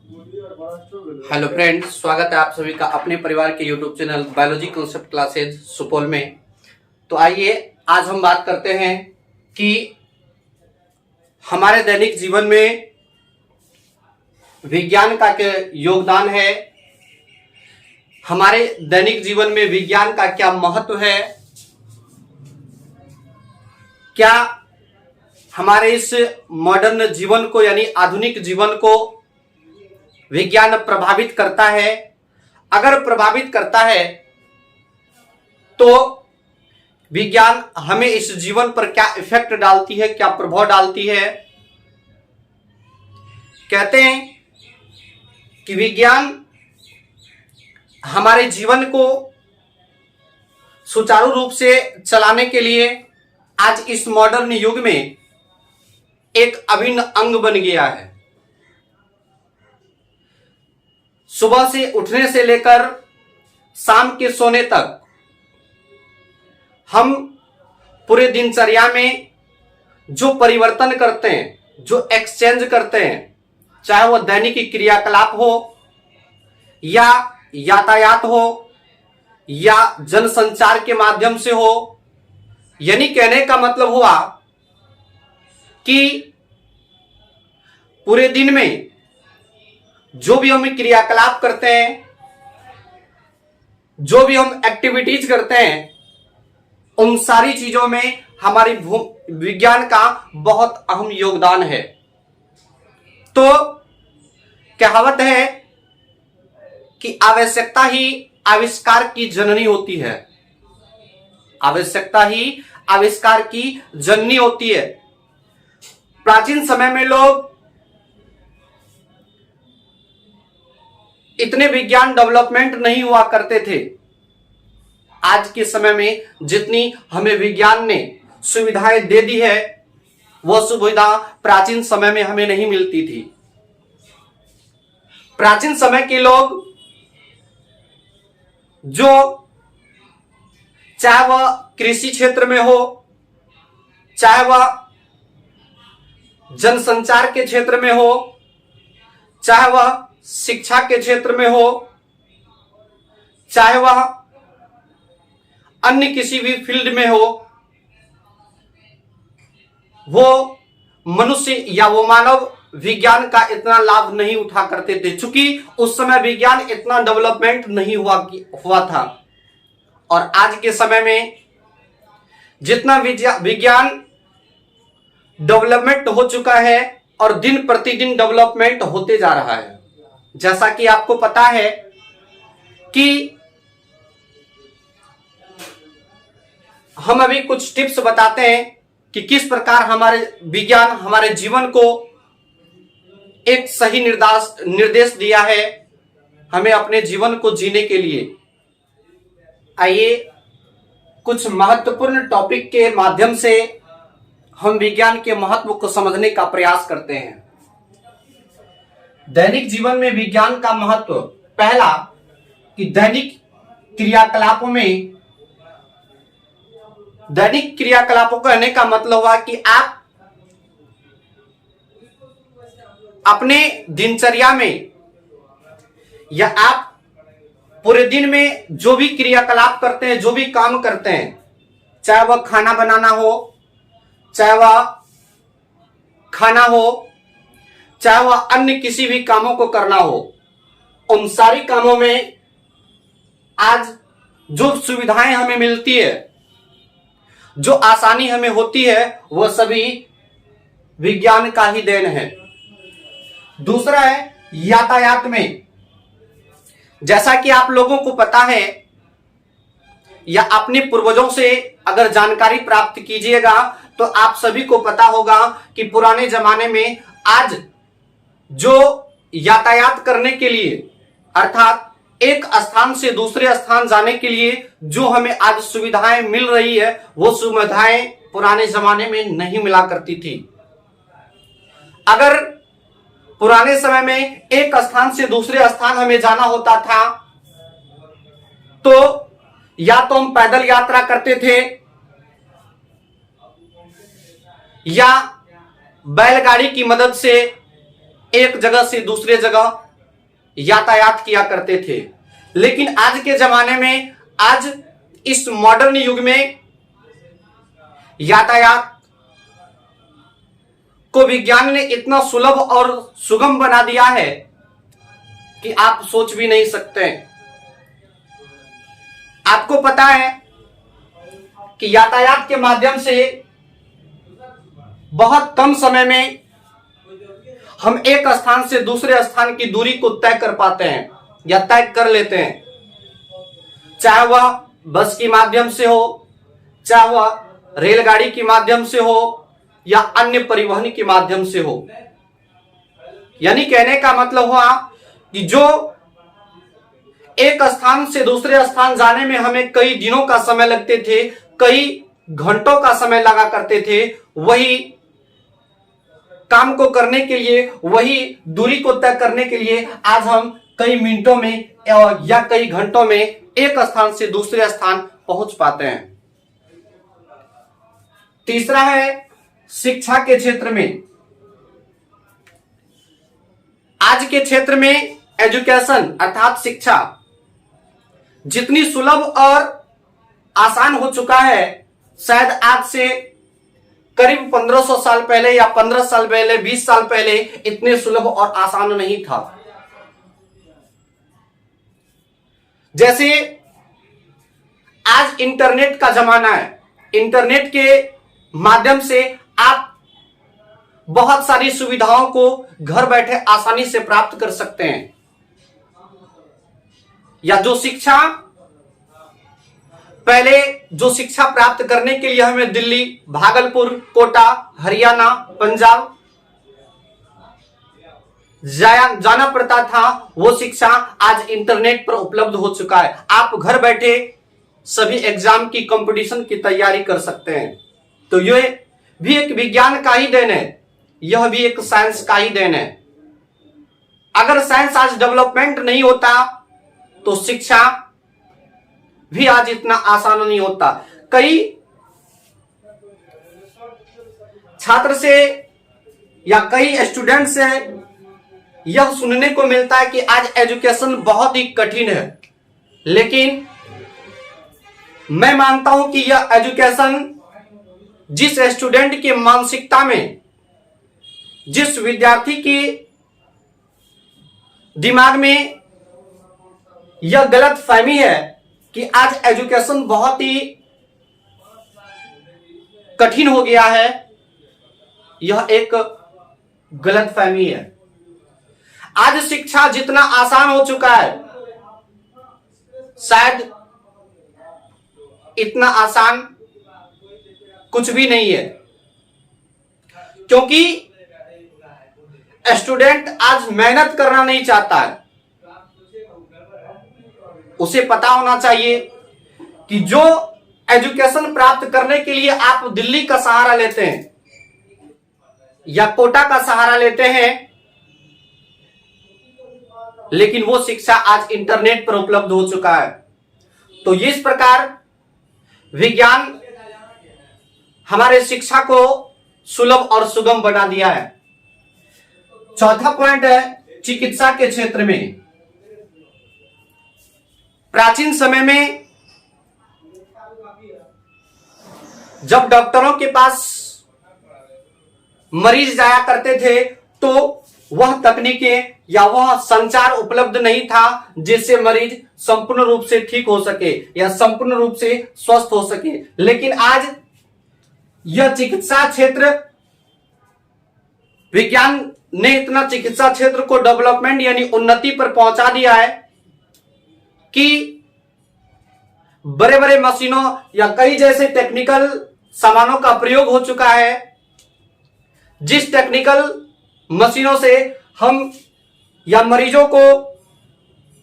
Hello friends, स्वागत है आप सभी का अपने परिवार के YouTube channel biology concept classes Supaul में। तो आइए आज हम बात करते हैं कि हमारे दैनिक जीवन में विज्ञान का क्या योगदान है, हमारे दैनिक जीवन में विज्ञान का क्या महत्व है, क्या हमारे इस मॉडर्न जीवन को यानी आधुनिक जीवन को विज्ञान प्रभावित करता है। अगर प्रभावित करता है तो विज्ञान हमें इस जीवन पर क्या इफेक्ट डालती है, क्या प्रभाव डालती है। कहते हैं कि विज्ञान हमारे जीवन को सुचारू रूप से चलाने के लिए आज इस मॉडर्न युग में एक अभिन्न अंग बन गया है। सुबह से उठने से लेकर शाम के सोने तक हम पूरे दिनचर्या में जो परिवर्तन करते हैं, जो एक्सचेंज करते हैं, चाहे वह दैनिक क्रियाकलाप हो या यातायात हो या जनसंचार के माध्यम से हो, यानी कहने का मतलब हुआ कि पूरे दिन में जो भी हम क्रियाकलाप करते हैं, जो भी हम एक्टिविटीज करते हैं, उन सारी चीजों में हमारी विज्ञान का बहुत अहम योगदान है। तो कहावत है कि आवश्यकता ही आविष्कार की जननी होती है। आवश्यकता ही आविष्कार की जननी होती है। प्राचीन समय में लोग इतने विज्ञान डेवलपमेंट नहीं हुआ करते थे। आज के समय में जितनी हमें विज्ञान ने सुविधाएं दे दी है, वह सुविधा प्राचीन समय में हमें नहीं मिलती थी। प्राचीन समय के लोग जो चाहे वह कृषि क्षेत्र में हो, चाहे वह जनसंचार के क्षेत्र में हो, चाहे वह शिक्षा के क्षेत्र में हो, चाहे वह अन्य किसी भी फील्ड में हो, वो मनुष्य या वो मानव विज्ञान का इतना लाभ नहीं उठा करते थे, चूंकि उस समय विज्ञान इतना डेवलपमेंट नहीं हुआ था। और आज के समय में जितना विज्ञान डेवलपमेंट हो चुका है और दिन प्रतिदिन डेवलपमेंट होते जा रहा है। जैसा कि आपको पता है कि हम अभी कुछ टिप्स बताते हैं कि किस प्रकार हमारे विज्ञान हमारे जीवन को एक सही निर्देश दिया है हमें अपने जीवन को जीने के लिए। आइए कुछ महत्वपूर्ण टॉपिक के माध्यम से हम विज्ञान के महत्व को समझने का प्रयास करते हैं। दैनिक जीवन में विज्ञान का महत्व, पहला कि दैनिक क्रियाकलापों कहने का मतलब हुआ कि आप अपने दिनचर्या में या आप पूरे दिन में जो भी क्रियाकलाप करते हैं, जो भी काम करते हैं, चाहे वह खाना बनाना हो, चाहे वह खाना हो, चाहे वह अन्य किसी भी कामों को करना हो, उन सारी कामों में आज जो सुविधाएं हमें मिलती है, जो आसानी हमें होती है, वह सभी विज्ञान का ही देन है। दूसरा है यातायात में। जैसा कि आप लोगों को पता है या अपने पूर्वजों से अगर जानकारी प्राप्त कीजिएगा तो आप सभी को पता होगा कि पुराने जमाने में आज जो यातायात करने के लिए, अर्थात एक स्थान से दूसरे स्थान जाने के लिए जो हमें आज सुविधाएं मिल रही है, वो सुविधाएं पुराने जमाने में नहीं मिला करती थी। अगर पुराने समय में एक स्थान से दूसरे स्थान हमें जाना होता था तो या तो हम पैदल यात्रा करते थे या बैलगाड़ी की मदद से एक जगह से दूसरे जगह यातायात किया करते थे। लेकिन आज के जमाने में, आज इस मॉडर्न युग में यातायात को विज्ञान ने इतना सुलभ और सुगम बना दिया है कि आप सोच भी नहीं सकते। आपको पता है कि यातायात के माध्यम से बहुत कम समय में हम एक स्थान से दूसरे स्थान की दूरी को तय कर पाते हैं या तय कर लेते हैं, चाहे वह बस के माध्यम से हो, चाहे वह रेलगाड़ी के माध्यम से हो या अन्य परिवहन के माध्यम से हो। यानी कहने का मतलब हुआ कि जो एक स्थान से दूसरे स्थान जाने में हमें कई दिनों का समय लगते थे, कई घंटों का समय लगा करते थे, वही काम को करने के लिए, वही दूरी को तय करने के लिए आज हम कई मिनटों में या कई घंटों में एक स्थान से दूसरे स्थान पहुंच पाते हैं। तीसरा है शिक्षा के क्षेत्र में। आज के क्षेत्र में एजुकेशन अर्थात शिक्षा जितनी सुलभ और आसान हो चुका है, शायद आज से करीब 1500 साल पहले या 15 साल पहले, 20 साल पहले इतने सुलभ और आसान नहीं था। जैसे आज इंटरनेट का जमाना है, इंटरनेट के माध्यम से आप बहुत सारी सुविधाओं को घर बैठे आसानी से प्राप्त कर सकते हैं। या जो शिक्षा पहले जो शिक्षा प्राप्त करने के लिए हमें दिल्ली, भागलपुर, कोटा, हरियाणा, पंजाब जाना पड़ता था, वो शिक्षा आज इंटरनेट पर उपलब्ध हो चुका है। आप घर बैठे सभी एग्जाम की कंपटीशन की तैयारी कर सकते हैं। तो यह भी एक विज्ञान का ही देन है, यह भी एक साइंस का ही देन है। अगर साइंस आज डेवलपमेंट नहीं होता तो शिक्षा भी आज इतना आसान नहीं होता। कई छात्र से या कई स्टूडेंट से यह सुनने को मिलता है कि आज एजुकेशन बहुत ही कठिन है, लेकिन मैं मानता हूं कि यह एजुकेशन जिस स्टूडेंट की मानसिकता में, जिस विद्यार्थी के दिमाग में यह गलत फहमी है कि आज एजुकेशन बहुत ही कठिन हो गया है, यह एक गलत फहमी है। आज शिक्षा जितना आसान हो चुका है, शायद इतना आसान कुछ भी नहीं है, क्योंकि स्टूडेंट आज मेहनत करना नहीं चाहता है। उसे पता होना चाहिए कि जो एजुकेशन प्राप्त करने के लिए आप दिल्ली का सहारा लेते हैं या कोटा का सहारा लेते हैं, लेकिन वो शिक्षा आज इंटरनेट पर उपलब्ध हो चुका है। तो इस प्रकार विज्ञान हमारे शिक्षा को सुलभ और सुगम बना दिया है। चौथा पॉइंट है चिकित्सा के क्षेत्र में। प्राचीन समय में जब डॉक्टरों के पास मरीज जाया करते थे तो वह तकनीकें या वह संचार उपलब्ध नहीं था जिससे मरीज संपूर्ण रूप से ठीक हो सके या संपूर्ण रूप से स्वस्थ हो सके। लेकिन आज यह चिकित्सा क्षेत्र, विज्ञान ने इतना चिकित्सा क्षेत्र को डेवलपमेंट यानी उन्नति पर पहुंचा दिया है कि बड़े बड़े मशीनों या कई जैसे टेक्निकल सामानों का प्रयोग हो चुका है, जिस टेक्निकल मशीनों से हम या मरीजों को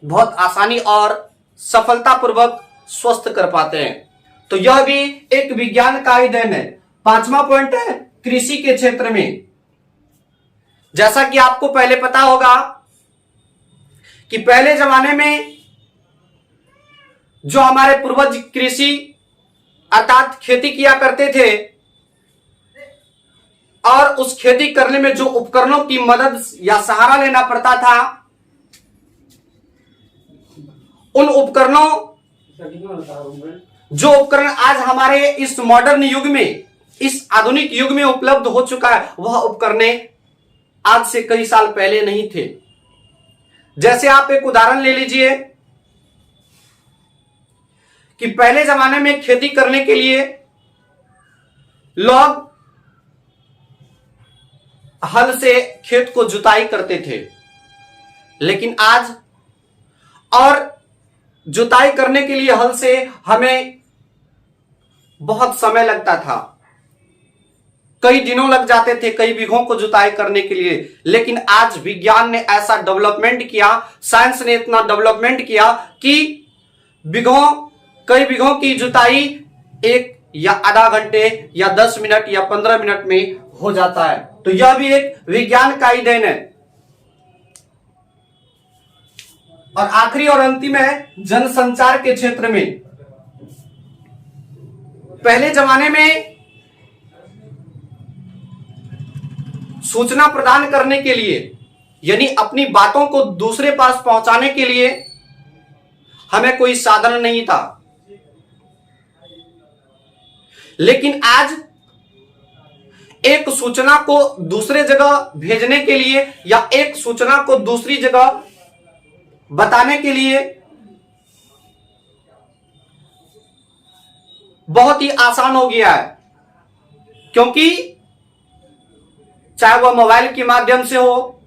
बहुत आसानी और सफलतापूर्वक स्वस्थ कर पाते हैं। तो यह भी एक विज्ञान का ही देन है। पांचवा पॉइंट है कृषि के क्षेत्र में। जैसा कि आपको पहले पता होगा कि पहले जमाने में जो हमारे पूर्वज कृषि अर्थात खेती किया करते थे और उस खेती करने में जो उपकरणों की मदद या सहारा लेना पड़ता था उन उपकरणों, जो उपकरण आज हमारे इस मॉडर्न युग में, इस आधुनिक युग में उपलब्ध हो चुका है, वह उपकरण आज से कई साल पहले नहीं थे। जैसे आप एक उदाहरण ले लीजिए कि पहले जमाने में खेती करने के लिए लोग हल से खेत को जुताई करते थे, लेकिन आज और जुताई करने के लिए हल से हमें बहुत समय लगता था, कई दिनों लग जाते थे कई बीघों को जुताई करने के लिए। लेकिन आज विज्ञान ने ऐसा डेवलपमेंट किया, साइंस ने इतना डेवलपमेंट किया कि कई बीघों की जुताई 1 या आधा घंटे या 10 मिनट या 15 मिनट में हो जाता है। तो यह भी एक विज्ञान का ही देन है। और आखिरी और अंतिम है जनसंचार के क्षेत्र में। पहले जमाने में सूचना प्रदान करने के लिए, यानी अपनी बातों को दूसरे पास पहुंचाने के लिए हमें कोई साधन नहीं था, लेकिन आज एक सूचना को दूसरे जगह भेजने के लिए या एक सूचना को दूसरी जगह बताने के लिए बहुत ही आसान हो गया है, क्योंकि चाहे वह मोबाइल के माध्यम से हो,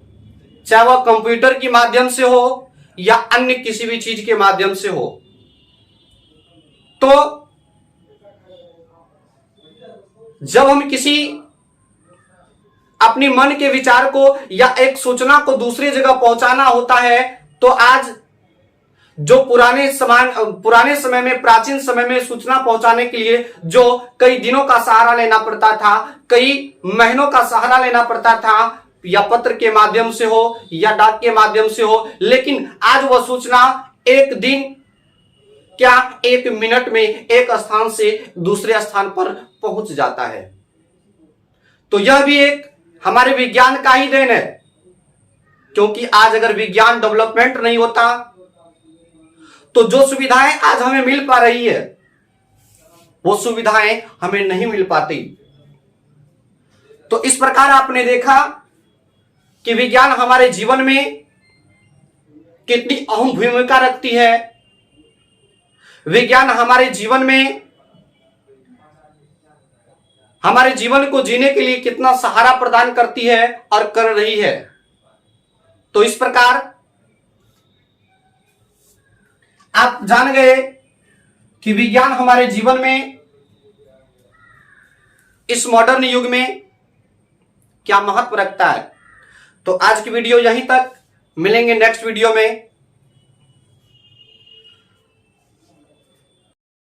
चाहे वह कंप्यूटर के माध्यम से हो या अन्य किसी भी चीज के माध्यम से हो। तो जब हम किसी अपनी मन के विचार को या एक सूचना को दूसरी जगह पहुंचाना होता है, तो आज जो पुराने समय में, प्राचीन समय में सूचना पहुंचाने के लिए जो कई दिनों का सहारा लेना पड़ता था, कई महीनों का सहारा लेना पड़ता था, या पत्र के माध्यम से हो या डाक के माध्यम से हो, लेकिन आज वह सूचना एक दिन क्या 1 मिनट में एक स्थान से दूसरे स्थान पर पहुंच जाता है। तो यह भी एक हमारे विज्ञान का ही देन है, क्योंकि आज अगर विज्ञान डेवलपमेंट नहीं होता तो जो सुविधाएं आज हमें मिल पा रही है वो सुविधाएं हमें नहीं मिल पाती। तो इस प्रकार आपने देखा कि विज्ञान हमारे जीवन में कितनी अहम भूमिका रखती है। विज्ञान हमारे जीवन में, हमारे जीवन को जीने के लिए कितना सहारा प्रदान करती है और कर रही है। तो इस प्रकार आप जान गए कि विज्ञान हमारे जीवन में इस मॉडर्न युग में क्या महत्व रखता है। तो आज की वीडियो यहीं तक, मिलेंगे नेक्स्ट वीडियो में।